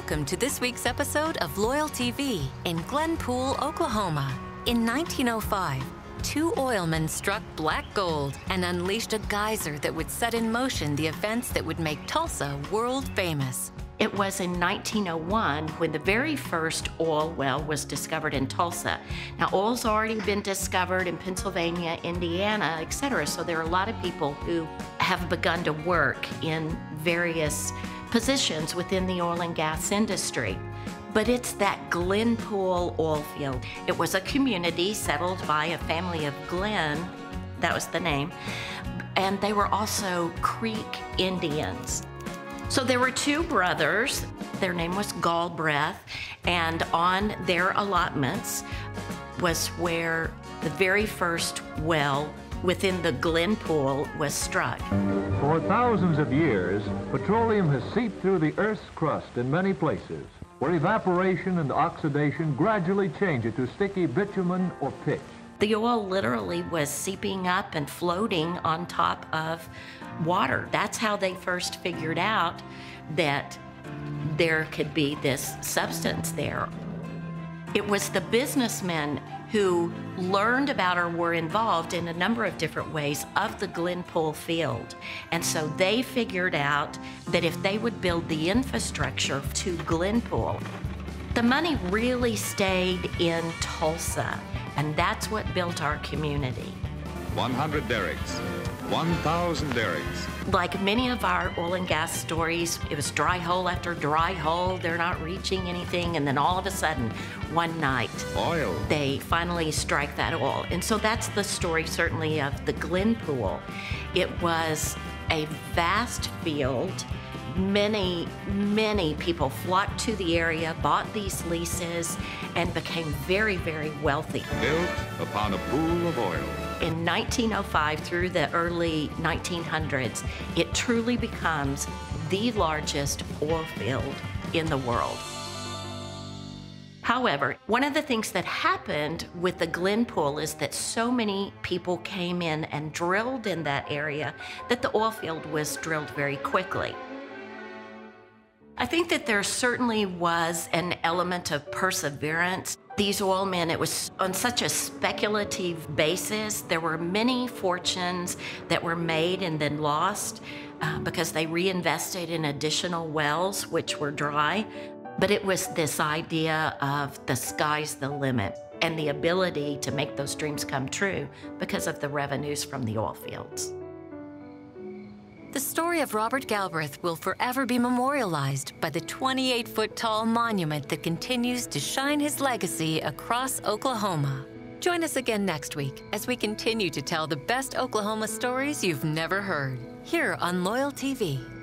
Welcome to this week's episode of LoyalTV in Glenpool, Oklahoma. In 1905, two oilmen struck black gold and unleashed a geyser that would set in motion the events that would make Tulsa world famous. It was in 1901 when the very first oil well was discovered in Tulsa. Now, oil's already been discovered in Pennsylvania, Indiana, etc. So there are a lot of people who have begun to work in various positions within the oil and gas industry. But it's that Glenpool oil field. It was a community settled by a family of Glen, that was the name, and they were also Creek Indians. So there were two brothers, their name was Galbraith, and on their allotments was where the very first well within the Glenpool was struck. For thousands of years, petroleum has seeped through the Earth's crust in many places, where evaporation and oxidation gradually change it to sticky bitumen or pitch. The oil literally was seeping up and floating on top of water. That's how they first figured out that there could be this substance there. It was the businessmen who learned about or were involved in a number of different ways of the Glenpool field. And so they figured out that if they would build the infrastructure to Glenpool, the money really stayed in Tulsa, and that's what built our community. 100 derricks, 1,000 derricks. Like many of our oil and gas stories, it was dry hole after dry hole. They're not reaching anything, and then all of a sudden, one night, Oil. they finally strike that oil. And so that's the story, certainly, of the Glenpool. It was a vast field. Many, many people flocked to the area, bought these leases, and became very, very wealthy. Built upon a pool of oil. In 1905 through the early 1900s, it truly becomes the largest oil field in the world. However, one of the things that happened with the Glenpool is that so many people came in and drilled in that area that the oil field was drilled very quickly. I think that there certainly was an element of perseverance. These oil men, it was on such a speculative basis. There were many fortunes that were made and then lost because they reinvested in additional wells, which were dry. But it was this idea of the sky's the limit and the ability to make those dreams come true because of the revenues from the oil fields. The story of Robert Galbraith will forever be memorialized by the 28-foot-tall monument that continues to shine his legacy across Oklahoma. Join us again next week as we continue to tell the best Oklahoma stories you've never heard, here on LoyalTV.